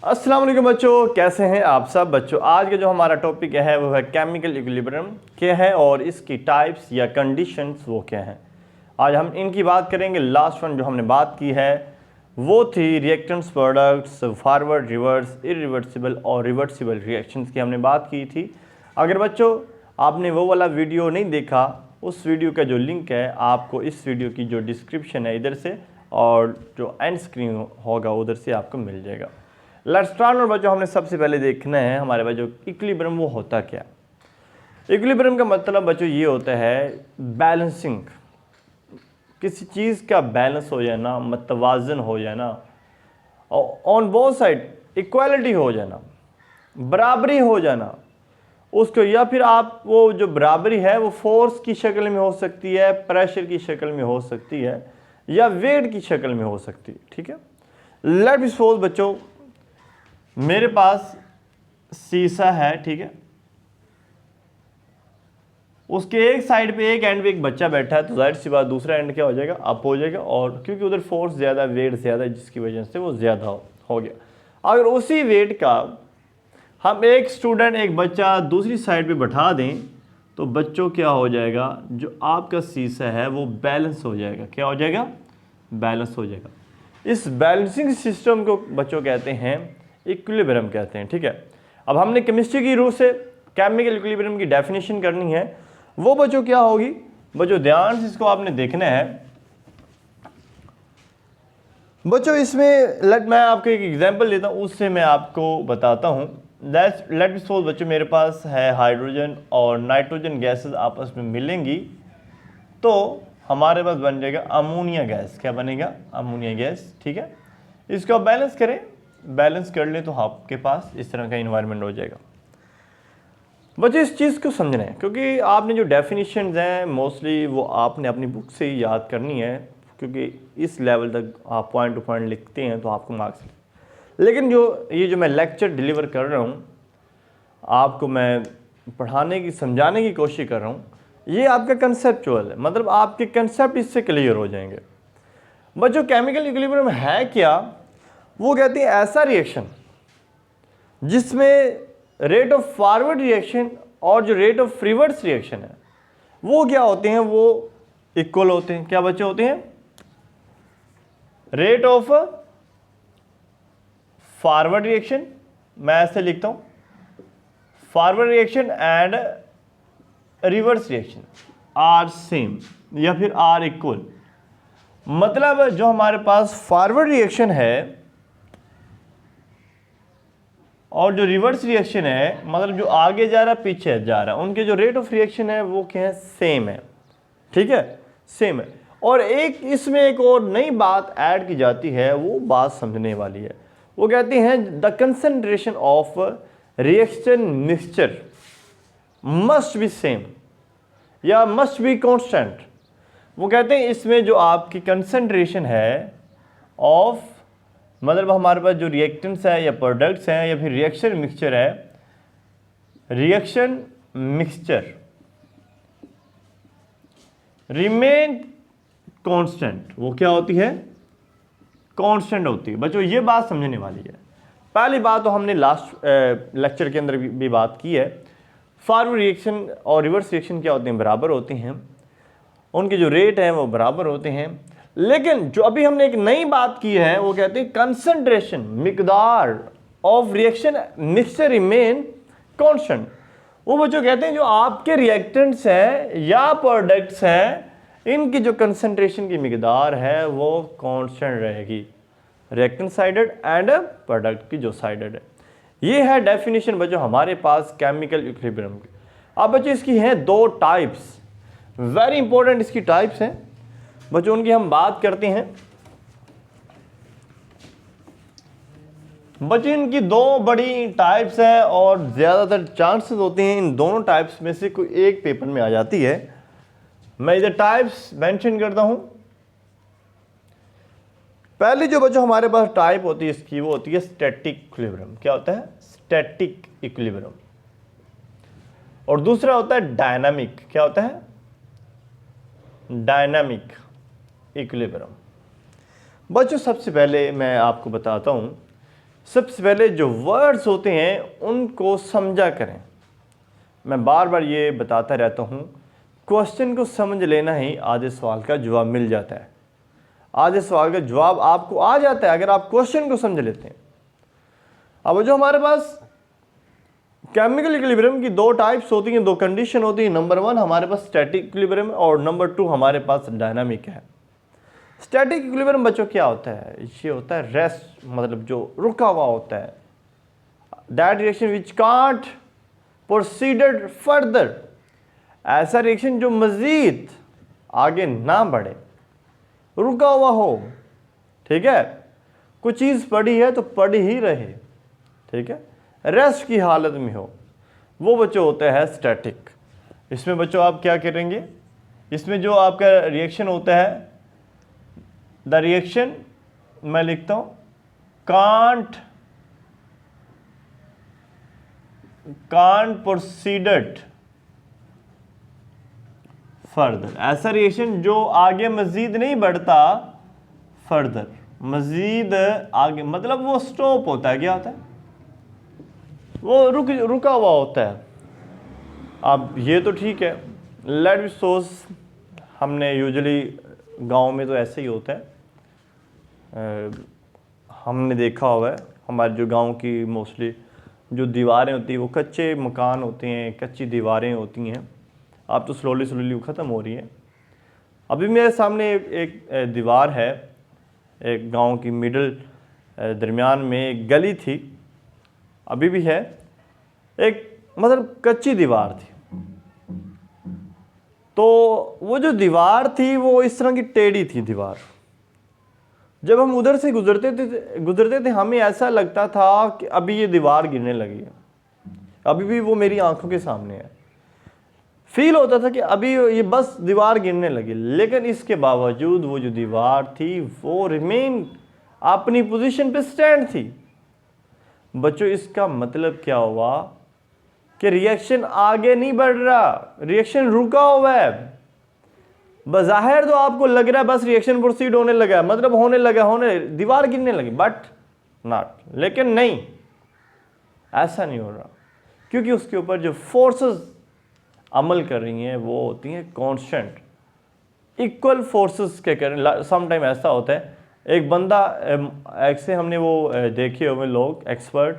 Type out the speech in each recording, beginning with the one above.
अस्सलाम वालेकुम बच्चों, कैसे हैं आप सब बच्चों। आज का जो हमारा टॉपिक है वो है केमिकल इक्विलिब्रियम क्या है और इसकी टाइप्स या कंडीशंस वो क्या हैं। आज हम इनकी बात करेंगे। लास्ट वन जो हमने बात की है वो थी reactants, products, forward, reverse, irreversible और रिवर्सिबल रिएक्शंस की हमने बात की थी। अगर बच्चों आपने वो वाला वीडियो नहीं देखा, उस वीडियो का जो लिंक है आपको इस वीडियो की जो डिस्क्रिप्शन है इधर से और जो एंड स्क्रीन होगा उधर से आपको मिल जाएगा। Let's start. और बच्चों हमने सबसे पहले देखना है हमारे पास जो इक्विलिब्रियम वो होता क्या। इक्विलिब्रियम का मतलब बच्चों ये होता है बैलेंसिंग, किसी चीज़ का बैलेंस हो जाना, मतवाजन हो जाना, ऑन बोथ साइड इक्वालिटी हो जाना, बराबरी हो जाना उसको। या फिर आप वो जो बराबरी है वो फोर्स की शक्ल में हो सकती है, प्रेशर की शक्ल में हो सकती है या वेट की शक्ल में हो सकती है। ठीक है। लेट मी सपोज बच्चों मेरे पास शीशा है, ठीक है, उसके एक साइड पे एक एंड पे एक बच्चा बैठा है, तो जाहिर सी बात दूसरा एंड क्या हो जाएगा, अप हो जाएगा। और क्योंकि उधर फोर्स ज़्यादा, वेट ज़्यादा है, जिसकी वजह से वो ज़्यादा हो गया। अगर उसी वेट का हम एक स्टूडेंट, एक बच्चा दूसरी साइड पे बैठा दें तो बच्चों क्या हो जाएगा, जो आपका शीशा है वो बैलेंस हो जाएगा। क्या हो जाएगा? बैलेंस हो जाएगा। इस बैलेंसिंग सिस्टम को बच्चों कहते हैं इक्विलिब्रियम कहते हैं। ठीक है। अब हमने केमिस्ट्री की रूप से केमिकल इक्विलिब्रियम की डेफिनेशन करनी है। वो बच्चों क्या होगी, बच्चों ध्यान से इसको आपने देखना है। बच्चों इसमें मैं आपको एक एग्जांपल देता हूँ, उससे मैं आपको बताता हूँ। लेट मी सपोज बच्चों मेरे पास है हाइड्रोजन और नाइट्रोजन गैसेस आपस में मिलेंगी तो हमारे पास बन जाएगा अमोनिया गैस। क्या बनेगा? Ammonia gas. ठीक है। इसको आप बैलेंस करें, बैलेंस कर लें तो आपके पास इस तरह का इन्वायरमेंट हो जाएगा। बच्चे इस चीज़ को समझना है क्योंकि आपने जो डेफिनेशंस हैं मोस्टली वो आपने अपनी बुक से ही याद करनी है, क्योंकि इस लेवल तक आप पॉइंट टू पॉइंट लिखते हैं तो आपको मार्क्स। लेकिन जो मैं लेक्चर डिलीवर कर रहा हूँ आपको, मैं पढ़ाने की, समझाने की कोशिश कर रहा हूँ, ये आपका कंसेप्चुअल है, मतलब आपके कंसेप्ट इससे क्लियर हो जाएंगे। बच्चों केमिकल इक्विलिब्रियम है क्या? वो कहते हैं ऐसा रिएक्शन जिसमें रेट ऑफ फॉरवर्ड रिएक्शन और जो रेट ऑफ रिवर्स रिएक्शन है वो क्या होते हैं, वो इक्वल होते हैं। क्या बच्चे होते हैं? रेट ऑफ फॉरवर्ड रिएक्शन, मैं ऐसे लिखता हूं, forward reaction and reverse reaction are same या फिर आर इक्वल। मतलब जो हमारे पास फॉरवर्ड रिएक्शन है और जो रिवर्स रिएक्शन है, मतलब जो आगे जा रहा है पीछे जा रहा है, उनके जो रेट ऑफ रिएक्शन है वो क्या है? सेम है। ठीक है, सेम है। और एक इसमें एक और नई बात ऐड की जाती है, वो बात समझने वाली है। वो कहते हैं the concentration of reaction mixture must be same या मस्ट बी कांस्टेंट। वो कहते हैं इसमें जो आपकी कंसंट्रेशन है ऑफ, मतलब हमारे पास जो रिएक्टेंट्स है या प्रोडक्ट्स हैं या फिर रिएक्शन मिक्सचर है, रिएक्शन मिक्सचर रिमेन कांस्टेंट। वो क्या होती है? कांस्टेंट होती है। बच्चों ये बात समझने वाली है। पहली बात तो हमने लास्ट लेक्चर के अंदर भी बात की है, फॉरवर्ड रिएक्शन और रिवर्स रिएक्शन क्या होते हैं? बराबर होते हैं, उनके जो रेट हैं वो बराबर होते हैं। लेकिन जो अभी हमने एक नई बात की है वो कहते हैं कंसंट्रेशन, मिकदार of reaction mixture remain constant. वो बच्चों कहते हैं जो आपके रिएक्टेंट्स हैं या प्रोडक्ट्स हैं, इनकी जो कंसंट्रेशन की मिकदार है वो कांस्टेंट रहेगी, रिएक्टेंट साइडेड एंड प्रोडक्ट की जो साइडेड है। ये है डेफिनेशन बच्चों हमारे पास केमिकल इक्विलिब्रियम की। अब बच्चों इसकी हैं दो टाइप्स, वेरी इंपॉर्टेंट इसकी टाइप्स हैं बच्चों, उनकी हम बात करते हैं। बच्चों इनकी दो बड़ी टाइप्स हैं और ज़्यादातर चांसेस होते हैं इन दोनों टाइप्स में से कोई एक पेपर में आ जाती है। मैं इधर टाइप्स मेंशन करता हूं। पहली जो बच्चों हमारे पास टाइप होती है इसकी, वो होती है स्टैटिक इक्विलिब्रियम। क्या होता है? Static equilibrium. और दूसरा होता है डायनामिक। क्या होता है? Dynamic equilibrium. बच्चों सबसे पहले मैं आपको बताता हूं सबसे पहले जो वर्ड्स होते हैं उनको समझा करें। मैं बार बार ये बताता रहता हूँ, क्वेश्चन को समझ लेना ही आधे सवाल का जवाब मिल जाता है। आधे सवाल का जवाब आपको आ जाता है अगर आप क्वेश्चन को समझ लेते हैं। अब जो हमारे पास केमिकल इक्विलिब्रियम की दो टाइप्स होती हैं, दो कंडीशन होती है। नंबर 1 हमारे पास स्टैटिक इक्विलिब्रियम और नंबर 2 हमारे पास डायनामिक है। स्टैटिक इक्विलिब्रियम बच्चों क्या होता है? ये होता है रेस्ट, मतलब जो रुका हुआ होता है। That reaction which can't proceeded further, ऐसा रिएक्शन जो मजीद आगे ना बढ़े, रुका हुआ हो। ठीक है, कुछ चीज़ पड़ी है तो पड़ी ही रहे, ठीक है, रेस्ट की हालत में हो, वो बच्चों होता है स्टैटिक। इसमें बच्चों आप क्या करेंगे, इसमें जो आपका रिएक्शन होता है, द रिएक्शन मैं लिखता हूं कांट प्रोसीडेड फर्दर, ऐसा रिएक्शन जो आगे मजीद नहीं बढ़ता, फर्दर मजीद आगे, मतलब वो स्टॉप होता है। क्या होता है? वो रुका हुआ होता है। अब ये तो ठीक है, लेट मी सपोज हमने यूजुअली गांव में तो ऐसे ही होता है, हमने देखा हुआ है हमारे जो गांव की मोस्टली जो दीवारें होती हैं वो कच्चे मकान होते हैं, कच्ची दीवारें होती हैं। अब तो स्लोली वो ख़त्म हो रही है। अभी मेरे सामने एक दीवार है, एक गांव की मिडल दरमियान में एक गली थी, अभी भी है, एक मतलब कच्ची दीवार थी। तो वो जो दीवार थी वो इस तरह की टेढ़ी थी दीवार। जब हम उधर से गुजरते थे हमें ऐसा लगता था कि अभी ये दीवार गिरने लगी है। अभी भी वो मेरी आंखों के सामने है, फील होता था कि अभी ये बस दीवार गिरने लगी। लेकिन इसके बावजूद वो जो दीवार थी वो रिमेन अपनी पोजीशन पे स्टैंड थी। बच्चों इसका मतलब क्या हुआ कि रिएक्शन आगे नहीं बढ़ रहा, रिएक्शन रुका हुआ है। बज़ाहिर तो आपको लग रहा है बस रिएक्शन प्रोसीड होने लगा है, मतलब होने लगा, दीवार गिरने लगी, बट नॉट। लेकिन नहीं, ऐसा नहीं हो रहा, क्योंकि उसके ऊपर जो फोर्सेस अमल कर रही हैं वो होती हैं कांस्टेंट, इक्वल फोर्सेस के कारण। सम टाइम ऐसा होता है, एक बंदा ऐसे हमने वो देखे हुए लोग एक्सपर्ट,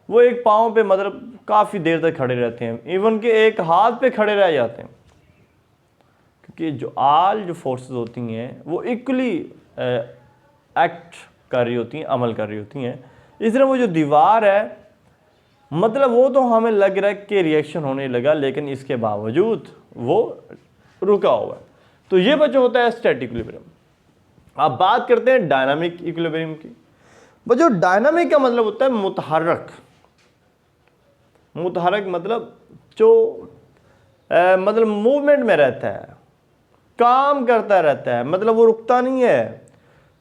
वो एक पाँव पे मतलब काफ़ी देर तक खड़े रहते हैं, इवन कि एक हाथ पे खड़े रह जाते हैं, क्योंकि जो फोर्सेस होती हैं वो इक्वली एक्ट कर रही होती हैं, अमल कर रही होती हैं। इस तरह वो जो दीवार है, मतलब वो तो हमें लग रहा है कि रिएक्शन होने लगा, लेकिन इसके बावजूद वो रुका हुआ है। तो ये बच्चों होता है स्टैटिक इक्विलिब्रियम। अब बात करते हैं डायनामिक इक्विलिब्रियम की। बच्चों डायनामिक का मतलब होता है मुतहर्रक। मुतहर्रक मतलब जो मतलब मूवमेंट में रहता है, काम करता रहता है, मतलब वो रुकता नहीं है।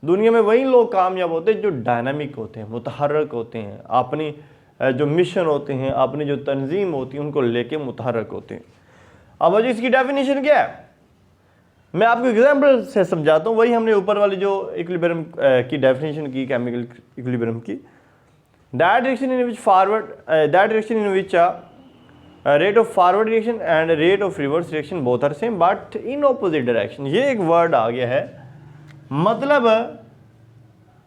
दुनिया में वही लोग कामयाब होते हैं जो डायनामिक होते हैं, मुतहर्रक होते हैं, अपनी जो मिशन होते हैं, अपनी जो तंजीम होती है उनको लेके मुतहर्रक होते हैं। अब मुझे इसकी डेफिनेशन क्या है, मैं आपको एग्जांपल से समझाता हूँ। वही हमने ऊपर वाली जो इक्विलिब्रियम की डेफिनेशन की, केमिकल इक्विलिब्रियम की, that reaction in which rate of forward reaction and rate of reverse reaction both are same but in opposite direction. ये एक वर्ड आ गया है, मतलब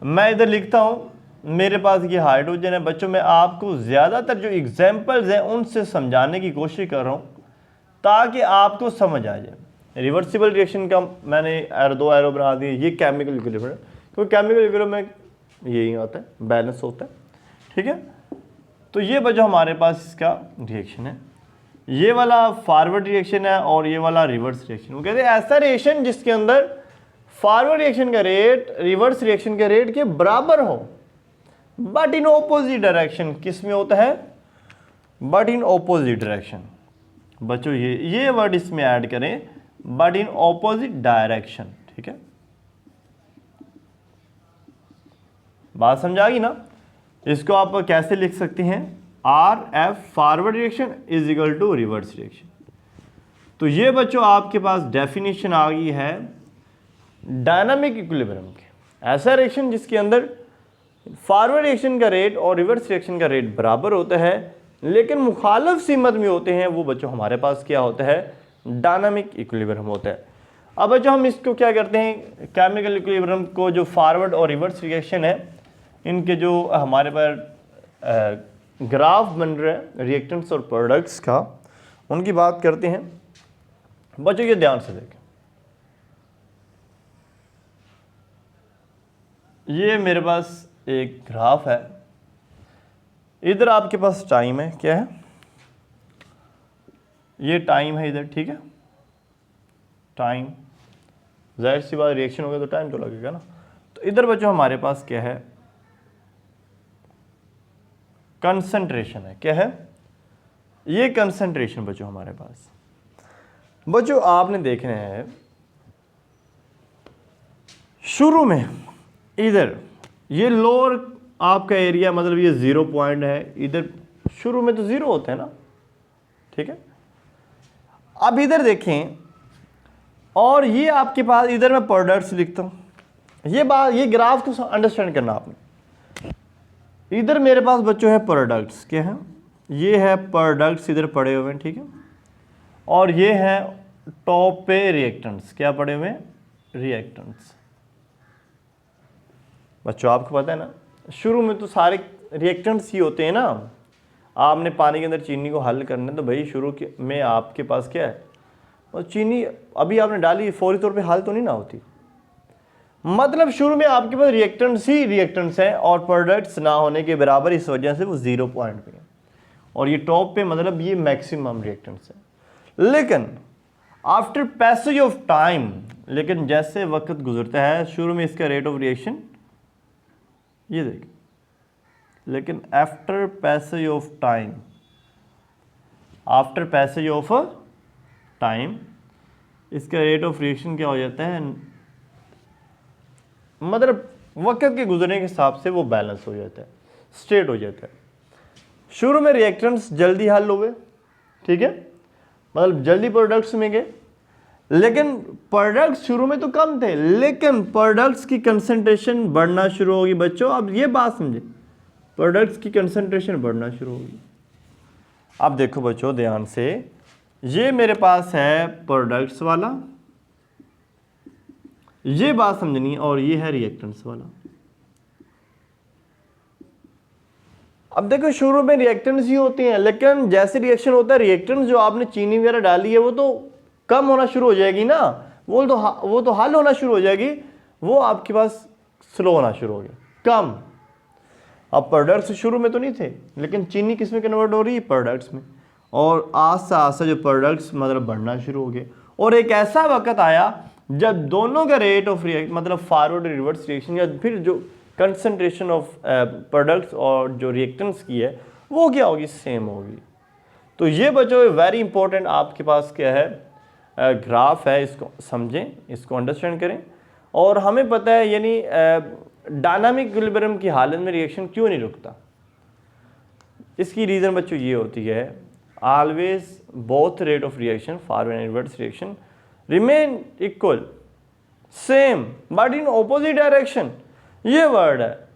मैं इधर लिखता हूँ, मेरे पास ये हाइड्रोजन है। बच्चों मैं आपको ज़्यादातर जो एग्जांपल्स हैं उनसे समझाने की कोशिश कर रहा हूँ ताकि आपको समझ आ जाए। रिवर्सिबल रिएक्शन का मैंने दो एरो बना दिए, ये केमिकल इक्विलिब्रियम, क्योंकि केमिकल इक्विलिब्रियम में यही आता है, बैलेंस होता है, ठीक है। तो ये बच्चों हमारे पास इसका रिएक्शन है, ये वाला फॉरवर्ड रिएक्शन है और ये वाला रिवर्स रिएक्शन। वो कहते हैं ऐसा रिएक्शन जिसके अंदर फॉरवर्ड रिएक्शन का रेट रिवर्स रिएक्शन के रेट के बराबर हो, बट इन ऑपोजिट डायरेक्शन। किस में होता है? But in opposite direction. बच्चों ये वर्ड इसमें ऐड करें, बट इन ऑपोजिट डायरेक्शन, ठीक है। बात समझा गई ना? इसको आप कैसे लिख सकते हैं? RF forward reaction is equal to reverse reaction. तो ये बच्चों आपके पास डेफिनेशन आ गई है डायनामिक इक्विलिब्रियम की। ऐसा रिएक्शन जिसके अंदर फॉरवर्ड रिएक्शन का रेट और रिवर्स रिएक्शन का रेट बराबर होता है, लेकिन मुखालिफ सीमत में होते हैं, वो बच्चों हमारे पास क्या होता है, डायनामिक इक्विलिब्रियम होता है। अब बच्चों हम इसको क्या करते हैं, केमिकल इक्विलिब्रियम को जो फॉरवर्ड और रिवर्स रिएक्शन है, इनके जो हमारे पास ग्राफ बन रहा है रिएक्टेंट्स और प्रोडक्ट्स का, उनकी बात करते हैं। बच्चों ये ध्यान से देखें, ये मेरे पास एक ग्राफ है, इधर आपके पास टाइम है, क्या है, ये टाइम है इधर, ठीक है, टाइम, जाहिर सी बात रिएक्शन होगा तो टाइम तो लगेगा ना। तो इधर बच्चों हमारे पास क्या है, कंसंट्रेशन है, क्या है, ये कंसंट्रेशन बच्चों हमारे पास। बच्चों आपने देखना है शुरू में इधर ये लोअर आपका एरिया, मतलब ये 0 पॉइंट है, इधर शुरू में तो 0 होता है ना, ठीक है। अब इधर देखें, और ये आपके पास इधर मैं प्रोडक्ट्स लिखता हूं, ये बात, ये ग्राफ को अंडरस्टैंड करना आपने। इधर मेरे पास बच्चों है प्रोडक्ट्स, क्या है, ये है प्रोडक्ट्स इधर पड़े हुए हैं, ठीक है, और ये है टॉप पे रिएक्टेंट्स, क्या पड़े हुए हैं, रिएक्टेंट्स। बच्चों आपको पता है ना, शुरू में तो सारे रिएक्टेंट्स ही होते हैं ना। आपने पानी के अंदर चीनी को हल करना है तो भाई शुरू में आपके पास क्या है, और चीनी अभी आपने डाली, फौरी तौर पे हल तो नहीं ना होती। मतलब शुरू में आपके पास रिएक्टेंट्स ही रिएक्टेंट्स हैं और प्रोडक्ट्स ना होने के बराबर, इस वजह से वो 0 पॉइंट पे है, और ये टॉप पे मतलब ये मैक्सिमम रिएक्टेंट्स है। लेकिन आफ्टर पैसेज ऑफ टाइम, लेकिन जैसे वक्त गुजरता है, शुरू में इसका रेट ऑफ रिएक्शन ये देखिए, लेकिन after passage of time, after passage of time इसका रेट ऑफ रिएक्शन क्या हो जाता है, मतलब वक्त के गुजरने के हिसाब से वो बैलेंस हो जाता है, स्ट्रेट हो जाता है। शुरू में रिएक्टेंट्स जल्दी हल हो गए, ठीक है, मतलब जल्दी प्रोडक्ट्स में गए, लेकिन प्रोडक्ट्स शुरू में तो कम थे, लेकिन प्रोडक्ट्स की कंसंट्रेशन बढ़ना शुरू होगी। बच्चों अब ये बात समझे, प्रोडक्ट्स की कंसंट्रेशन बढ़ना शुरू होगी। अब देखो बच्चों ध्यान से, ये मेरे पास है प्रोडक्ट्स वाला, ये बात समझनी, और ये है रिएक्टेंट्स वाला। अब देखो शुरू में रिएक्टेंट्स ही होते हैं, लेकिन जैसे रिएक्शन होता है, रिएक्टेंट्स जो आपने चीनी वगैरह डाली है वो तो कम होना शुरू हो जाएगी ना, वो तो हल होना शुरू हो जाएगी, वो आपके पास स्लो होना शुरू हो गया, कम। अब प्रोडक्ट्स शुरू में तो नहीं थे, लेकिन चीनी किस में कन्वर्ट हो रही है, प्रोडक्ट्स में, और आस्ता आस्ता जो प्रोडक्ट्स मतलब बढ़ना शुरू हो गए। और एक ऐसा वक्त आया जब दोनों का रेट ऑफ रिएक्ट मतलब फॉरवर्ड रिवर्स रिएक्शन, या फिर जो कंसंट्रेशन ऑफ प्रोडक्ट्स और जो रिएक्टेंट्स की है वो क्या होगी, सेम होगी। तो ये बच्चों वेरी इंपॉर्टेंट आपके पास क्या है, ग्राफ है, इसको समझें, इसको अंडरस्टैंड करें। और हमें पता है यानी डायनामिक इक्विलिब्रियम की हालत में रिएक्शन क्यों नहीं रुकता, इसकी रीज़न बच्चों ये होती है, always both rate of reaction forward and reverse reaction remain equal, same but in opposite direction. ये वर्ड है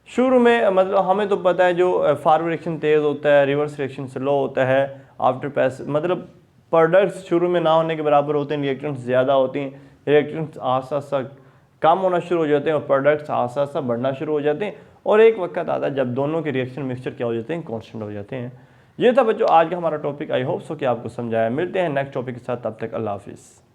शुरू में, मतलब हमें तो पता है जो फॉरवर्ड रिएक्शन तेज़ होता है, रिवर्स रिएक्शन स्लो होता है। आफ्टर पैस मतलब प्रोडक्ट्स शुरू में ना होने के बराबर होते हैं, रिएक्टेंट्स ज़्यादा होती हैं, रिएक्टेंट्स आस्ता आस्ता कम होना शुरू हो जाते हैं और प्रोडक्ट्स आस्ता आस्ता बढ़ना शुरू हो जाते हैं। और एक वक्त आता है जब दोनों के रिएक्शन मिक्सचर क्या हो जाते हैं, कांस्टेंट हो जाते हैं। ये था बच्चों आज का हमारा टॉपिक। आई होप सो कि आपको समझाया। मिलते हैं नेक्स्ट टॉपिक के साथ, तब तक अल्लाह हाफिज़।